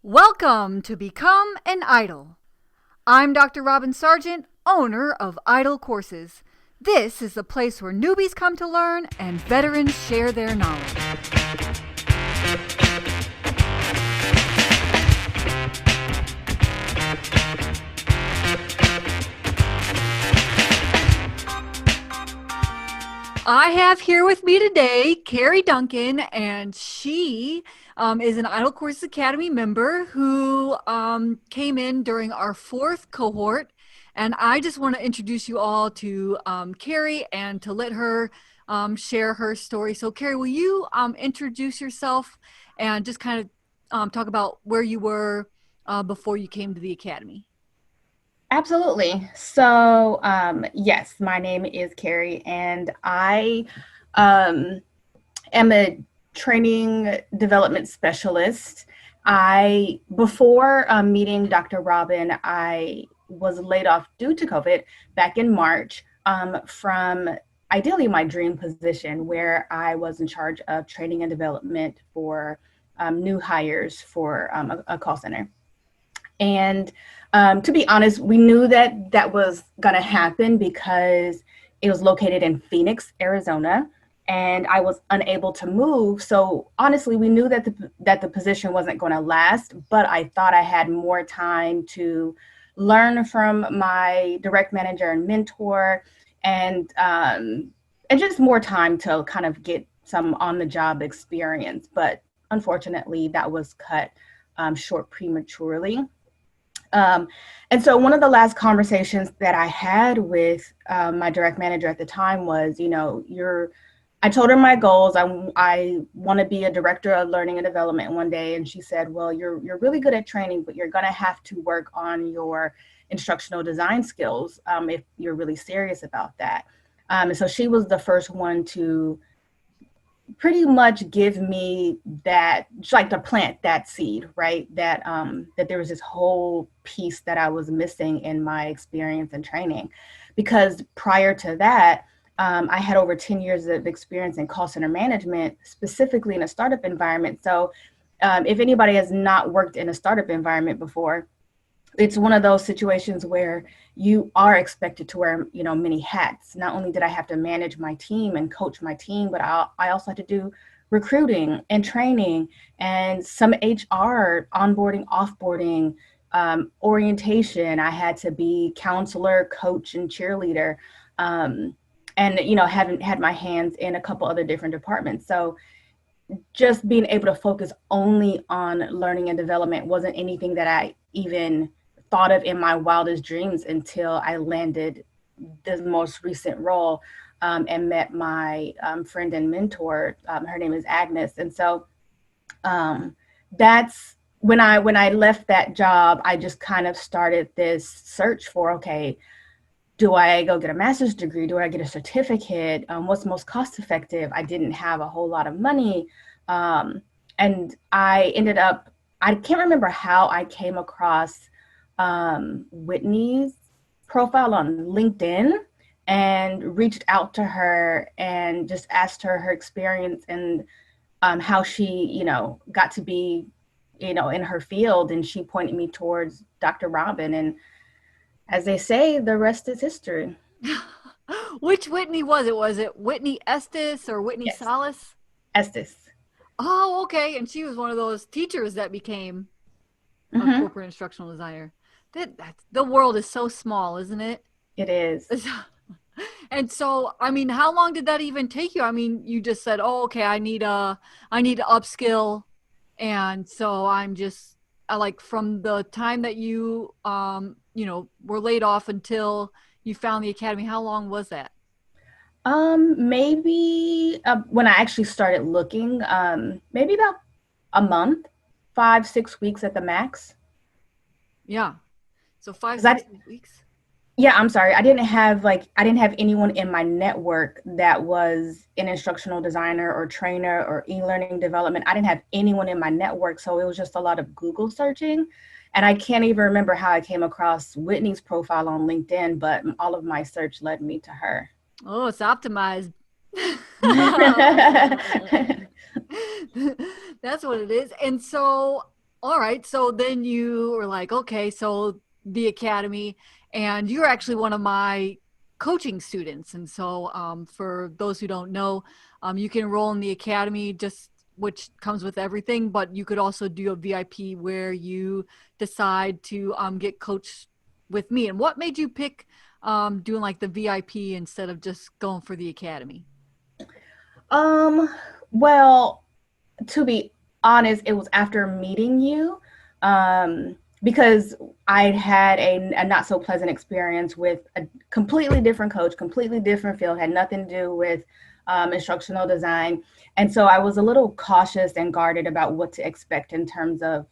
Welcome to Become an Idol. I'm Dr. Robin Sargent, owner of Idol Courses. This is the place where newbies come to learn and veterans share their knowledge. I have here with me today Kerri Duncan, and she is an Idle Courses Academy member who came in during our fourth cohort. And I just want to introduce you all to Kerri and to let her share her story. So Kerri, will you introduce yourself and just kind of talk about where you were before you came to the Academy? Absolutely. So, yes, my name is Kerri, and I am a training development specialist. Before meeting Dr. Robin, I was laid off due to COVID back in March from ideally my dream position, where I was in charge of training and development for new hires for a call center. And to be honest, we knew that that was going to happen because it was located in Phoenix, Arizona, and I was unable to move. So honestly, we knew that the position wasn't going to last, but I thought I had more time to learn from my direct manager and mentor, and just more time to kind of get some on-the-job experience. But unfortunately, that was cut short prematurely. And so one of the last conversations that I had with my direct manager at the time was, I told her my goals. I want to be a director of learning and development one day. And she said, well, you're really good at training, but you're going to have to work on your instructional design skills if you're really serious about that. And so she was the first one to pretty much give me that, like, to plant that seed, right? That there was this whole piece that I was missing in my experience and training, because prior to that, I had over 10 years of experience in call center management, specifically in a startup environment. So if anybody has not worked in a startup environment before, it's one of those situations where you are expected to wear, many hats. Not only did I have to manage my team and coach my team, but I also had to do recruiting and training and some HR, onboarding, offboarding, orientation. I had to be counselor, coach, and cheerleader. And, haven't had my hands in a couple other different departments. So just being able to focus only on learning and development wasn't anything that I even thought of in my wildest dreams until I landed the most recent role and met my friend and mentor. Her name is Agnes. And so that's when I left that job, I just kind of started this search for, okay, do I go get a master's degree? Do I get a certificate? What's most cost effective? I didn't have a whole lot of money. And I ended up, I can't remember how I came across Whitney's profile on LinkedIn and reached out to her and just asked her experience and how she, got to be, in her field. And she pointed me towards Dr. Robin. And as they say, the rest is history. Which Whitney was it? Was it Whitney Estes or Whitney Yes, Salas? Estes. Oh, okay. And she was one of those teachers that became a Mm-hmm. corporate instructional designer. That's the world is so small, isn't it? It is. And so, I mean, how long did that even take you? I mean, you just said, "Oh, okay, I need to upskill," and so I'm just like from the time that you, were laid off until you found the academy. How long was that? Maybe when I actually started looking, maybe about a month, 5, 6 weeks at the max. Yeah. So five, Because I, six weeks. yeah, I'm sorry, I didn't have anyone in my network that was an instructional designer or trainer or e-learning development. I didn't have anyone in my network, so it was just a lot of Google searching. And I can't even remember how I came across Whitney's profile on LinkedIn, but all of my search led me to her. Oh, it's optimized. That's what it is. And so All right. So then you were like, okay, so the academy, and you're actually one of my coaching students. And so, for those who don't know, you can enroll in the academy, just which comes with everything, but you could also do a VIP where you decide to get coached with me. And what made you pick doing like the VIP instead of just going for the academy? Um, well, to be honest, it was after meeting you, because I had a not so pleasant experience with a completely different coach, completely different field, had nothing to do with instructional design. And so I was a little cautious and guarded about what to expect in terms of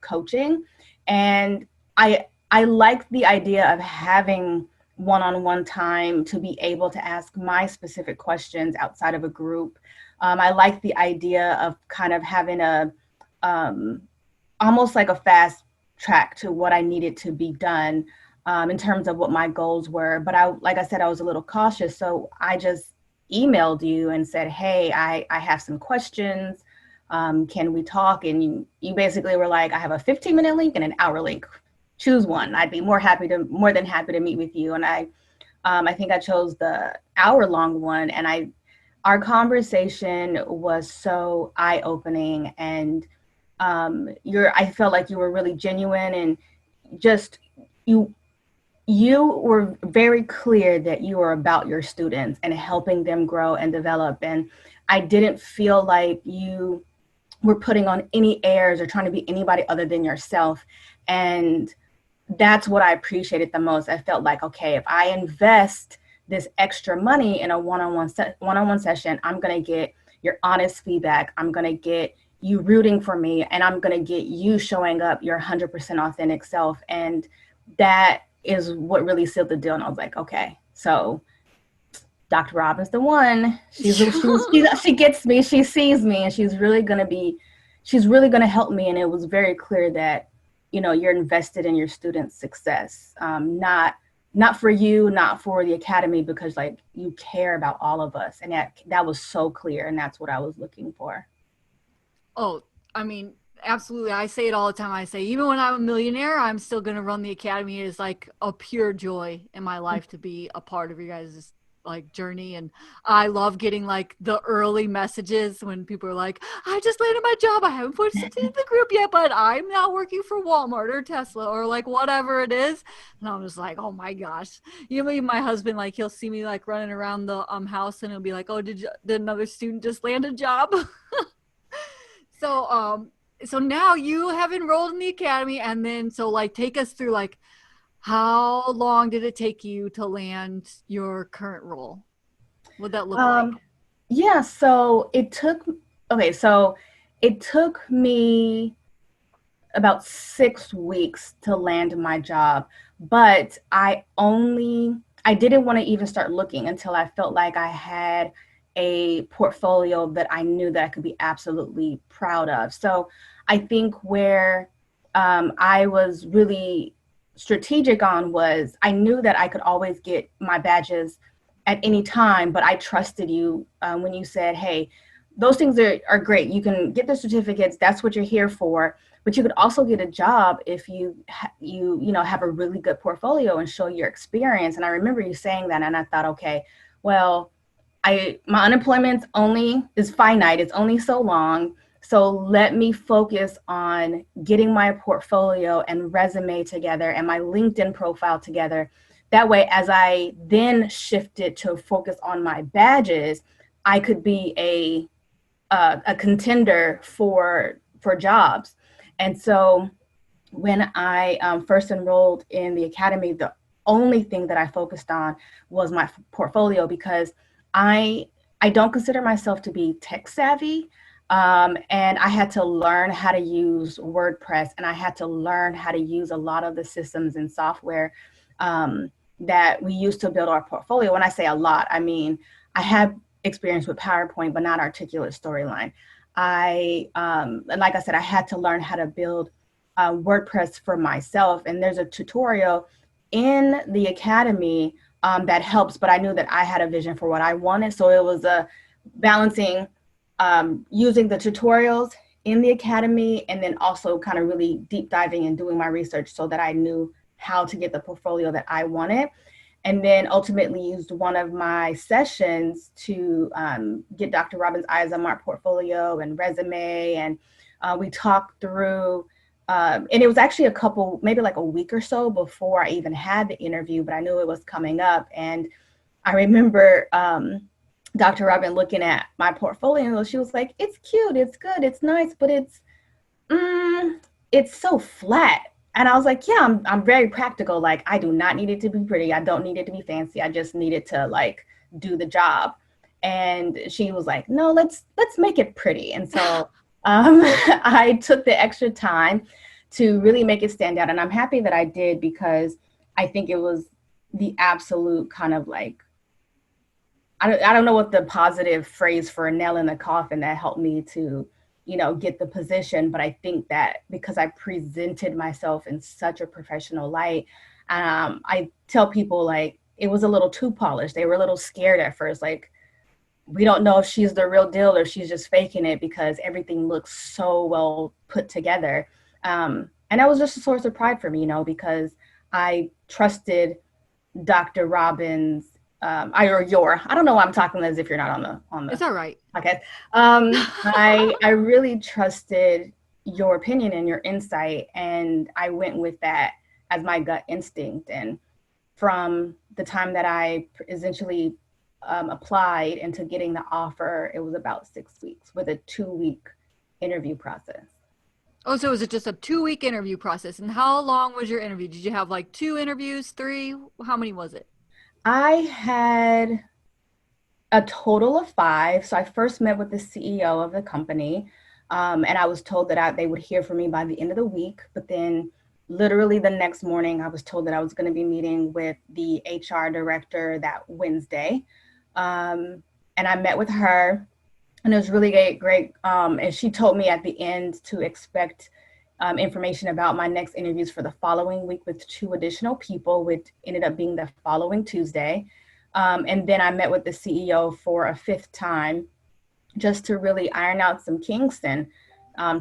coaching. And I like the idea of having one-on-one time to be able to ask my specific questions outside of a group. I like the idea of kind of having a um, almost like a fast track to what I needed to be done, in terms of what my goals were. But like I said, I was a little cautious. So I just emailed you and said, hey, I have some questions. Can we talk? And you basically were like, I have a 15-minute link and an hour link. Choose one. I'd be more than happy to meet with you. And I think I chose the hour-long one. And our conversation was so eye-opening, and I felt like you were really genuine, and just you you were very clear that you were about your students and helping them grow and develop. And I didn't feel like you were putting on any airs or trying to be anybody other than yourself. And that's what I appreciated the most. I felt like, okay, if I invest this extra money in a one-on-one session, I'm going to get your honest feedback. I'm going to get you rooting for me, and I'm going to get you showing up your 100% authentic self. And that is what really sealed the deal. And I was like, okay, so Dr. Robin's the one. She gets me, she sees me, and she's really going to help me. And it was very clear that, you're invested in your students' success, not for you, not for the academy, because like you care about all of us. And that was so clear. And that's what I was looking for. Oh, I mean, absolutely. I say it all the time. I say, even when I'm a millionaire, I'm still going to run the academy. It is like a pure joy in my life to be a part of your guys' like journey. And I love getting like the early messages when people are like, I just landed my job. I haven't posted it in the group yet, but I'm now working for Walmart or Tesla or like whatever it is. And I'm just like, oh my gosh. My husband, like, he'll see me like running around the house, and he'll be like, oh, did another student just land a job? So so now you have enrolled in the academy, and then so like take us through like how long did it take you to land your current role? What'd that look like? Yeah, so it took me about 6 weeks to land my job, but I didn't want to even start looking until I felt like I had a portfolio that I knew that I could be absolutely proud of. So I think where I was really strategic on was I knew that I could always get my badges at any time, but I trusted you when you said, hey, those things are great. You can get the certificates. That's what you're here for. But you could also get a job if you have a really good portfolio and show your experience. And I remember you saying that, and I thought, okay, well, my unemployment is finite. It's only so long. So let me focus on getting my portfolio and resume together and my LinkedIn profile together. That way, as I then shifted to focus on my badges, I could be a contender for jobs. And so when I first enrolled in the academy, the only thing that I focused on was my portfolio, because I don't consider myself to be tech savvy. And I had to learn how to use WordPress, and I had to learn how to use a lot of the systems and software that we use to build our portfolio. When I say a lot, I mean, I have experience with PowerPoint, but not articulate storyline. And like I said, I had to learn how to build WordPress for myself. And there's a tutorial in the academy that helps, but I knew that I had a vision for what I wanted. So it was a balancing using the tutorials in the academy, and then also kind of really deep diving and doing my research so that I knew how to get the portfolio that I wanted. And then ultimately used one of my sessions to get Dr. Robbins' eyes on my portfolio and resume. And we talked through, and it was actually a couple, maybe like a week or so before I even had the interview, but I knew it was coming up. And I remember Dr. Robin looking at my portfolio, and she was like, "It's cute, it's good, it's nice, but it's so flat." And I was like, "Yeah, I'm very practical. Like, I do not need it to be pretty. I don't need it to be fancy. I just need it to like do the job." And she was like, "No, let's make it pretty." And so I took the extra time to really make it stand out, and I'm happy that I did, because I think it was the absolute kind of like, I don't know what the positive phrase for a nail in the coffin that helped me to, get the position. But I think that because I presented myself in such a professional light, I tell people like it was a little too polished. They were a little scared at first. Like, we don't know if she's the real deal or she's just faking it, because everything looks so well put together. And that was just a source of pride for me, because I trusted Dr. Robbins, I don't know why I'm talking as if you're not on the It's all right. podcast. I really trusted your opinion and your insight, and I went with that as my gut instinct. And from the time that I essentially applied into getting the offer, it was about 6 weeks with a 2-week interview process. Oh, so was it just a 2 week interview process? And how long was your interview? Did you have like two interviews, three? How many was it? I had a total of 5. So I first met with the CEO of the company, and I was told that they would hear from me by the end of the week. But then, literally the next morning, I was told that I was going to be meeting with the HR director that Wednesday, and I met with her, and it was really great. And she told me at the end to expect information about my next interviews for the following week with 2 additional people, which ended up being the following Tuesday. And then I met with the CEO for a 5th time, just to really iron out some kinks and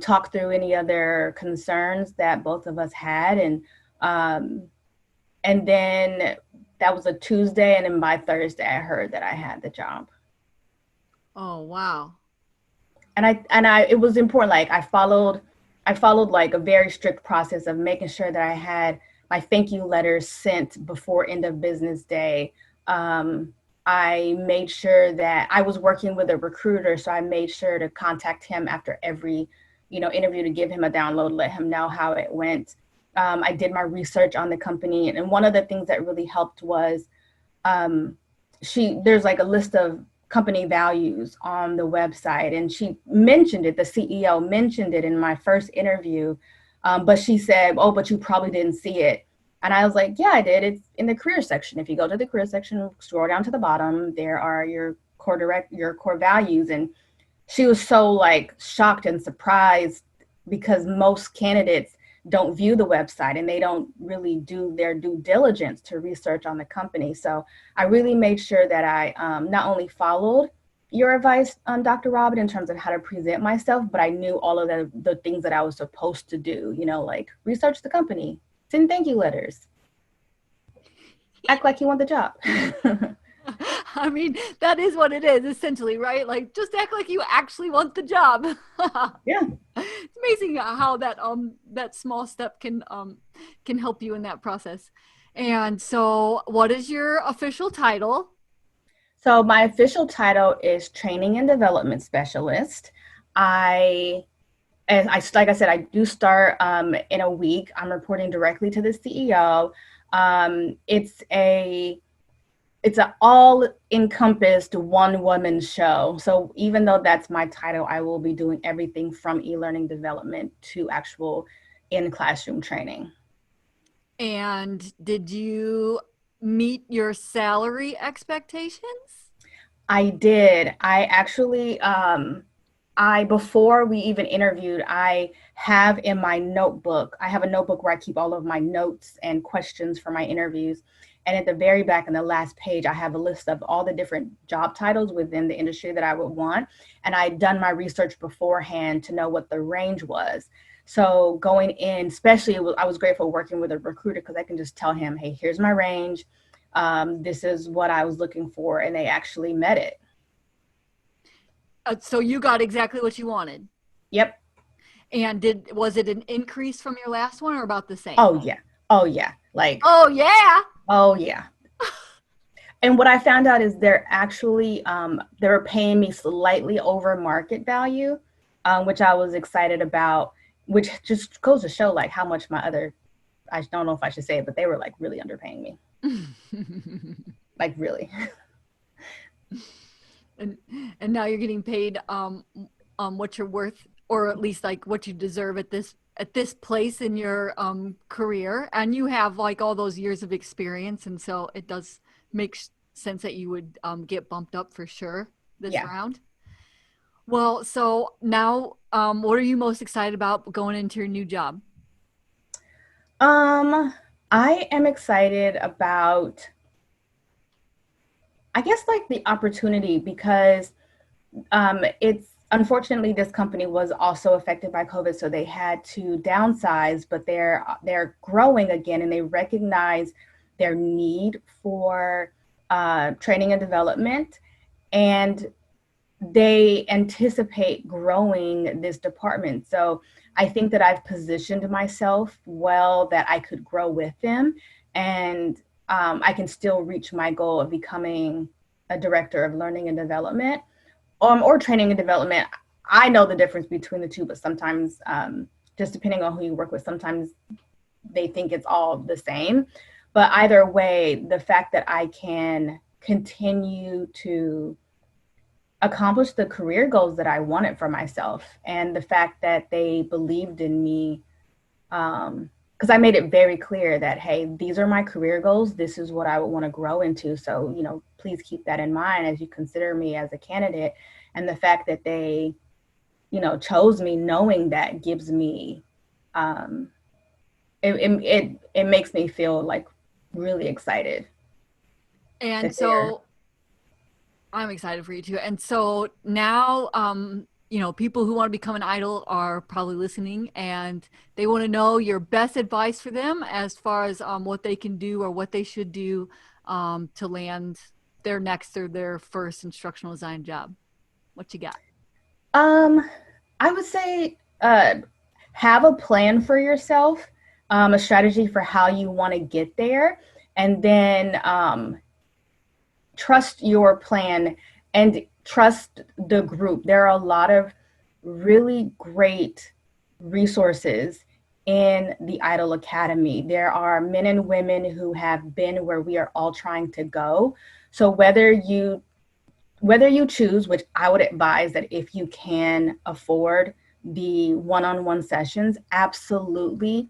talk through any other concerns that both of us had. And then that was a Tuesday, and then by Thursday I heard that I had the job. Oh, wow. And I it was important. Like, I followed like a very strict process of making sure that I had my thank you letters sent before end of business day. I made sure that I was working with a recruiter, so I made sure to contact him after every, interview, to give him a download, let him know how it went. I did my research on the company, and one of the things that really helped was there's like a list of company values on the website, and she mentioned it. The CEO mentioned it in my first interview, but she said, "Oh, but you probably didn't see it." And I was like, "Yeah, I did. It's in the career section. If you go to the career section, scroll down to the bottom, there are your core values." And she was so like shocked and surprised, because most candidates don't view the website and they don't really do their due diligence to research on the company. So I really made sure that I not only followed your advice on Dr. Robin in terms of how to present myself, but I knew all of the things that I was supposed to do, like research the company, send thank you letters, act like you want the job. I mean, that is what it is essentially, right? Like, just act like you actually want the job. Yeah. It's amazing how that small step can help you in that process. And so, what is your official title? So my official title is Training and Development Specialist. I, like I said, I do start in a week. I'm reporting directly to the CEO. It's an all encompassed one woman show. So even though that's my title, I will be doing everything from e-learning development to actual in classroom training. And did you meet your salary expectations? I did. I actually, before we even interviewed, I have a notebook where I keep all of my notes and questions for my interviews. And at the very back in the last page, I have a list of all the different job titles within the industry that I would want. And I'd done my research beforehand to know what the range was. So going in, especially, I was grateful working with a recruiter because I can just tell him, hey, here's my range. This is what I was looking for. And they actually met it. So you got exactly what you wanted. Yep. And was it an increase from your last one or about the same? Oh, yeah. Oh, yeah. Like, oh, yeah. Oh, yeah. And what I found out is they're actually, they were paying me slightly over market value, which I was excited about, which just goes to show like how much my other, I don't know if I should say it, but they were like really underpaying me. Like really. And now you're getting paid what you're worth, or at least like what you deserve at this place in your career, and you have like all those years of experience, and so it does make sense that you would get bumped up for sure this round. Well, so now what are you most excited about going into your new job? I am excited about, I guess, like the opportunity, because it's unfortunately this company was also affected by COVID, so they had to downsize, but they're growing again, and they recognize their need for training and development, and they anticipate growing this department. So I think that I've positioned myself well that I could grow with them, and I can still reach my goal of becoming a director of learning and development, or training and development. I know the difference between the two, but sometimes, just depending on who you work with, sometimes they think it's all the same. But either way, the fact that I can continue to accomplish the career goals that I wanted for myself, and the fact that they believed in me, because I made it very clear that, hey, these are my career goals. This is what I would want to grow into. So, please keep that in mind as you consider me as a candidate. And the fact that they, chose me knowing that gives me, it makes me feel like really excited. And so I'm excited for you too. And so now, people who want to become an idol are probably listening, and they want to know your best advice for them as far as what they can do or what they should do to land their next or their first instructional design job. What you got? I would say have a plan for yourself, a strategy for how you want to get there, and then trust your plan and trust the group. There are a lot of really great resources in the Idol Academy. There are men and women who have been where we are all trying to go. So whether you choose, which I would advise that if you can afford the one-on-one sessions, absolutely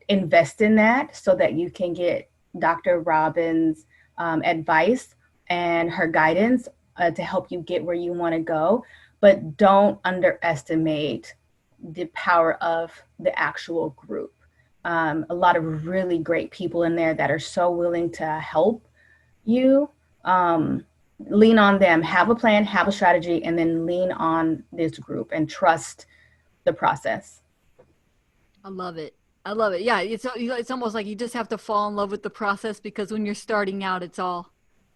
invest in that so that you can get Dr. Robbins' advice and her guidance to help you get where you want to go. But don't underestimate the power of the actual group. A lot of really great people in there that are so willing to help you. Lean on them, have a plan, have a strategy, and then lean on this group and trust the process. I love it. Yeah, it's almost like you just have to fall in love with the process, because when you're starting out, it's all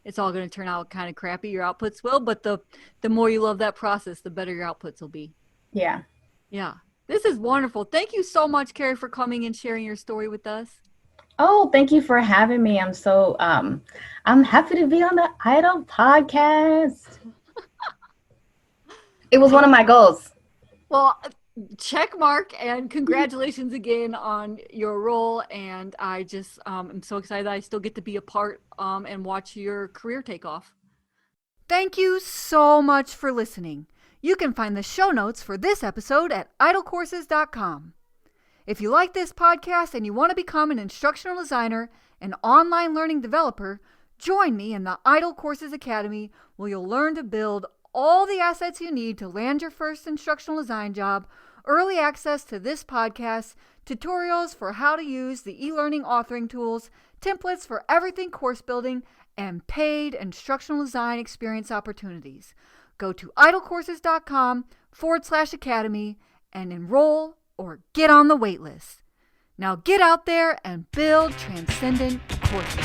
going to turn out kind of crappy. Your outputs will, but the more you love that process, the better your outputs will be. Yeah. Yeah. This is wonderful. Thank you so much, Kerri, for coming and sharing your story with us. Oh, thank you for having me. I'm so I'm happy to be on the Idol podcast. It was one of my goals. Well, check mark, and congratulations again on your role. And I just am so excited that I still get to be a part and watch your career take off. Thank you so much for listening. You can find the show notes for this episode at idolcourses.com. If you like this podcast and you want to become an instructional designer and online learning developer, join me in the Idol Courses Academy, where you'll learn to build all the assets you need to land your first instructional design job early access to this podcast, tutorials for how to use the e-learning authoring tools, templates for everything course building, and paid instructional design experience opportunities. Go to idlecourses.com/academy and enroll or get on the waitlist. Now get out there and build transcendent courses.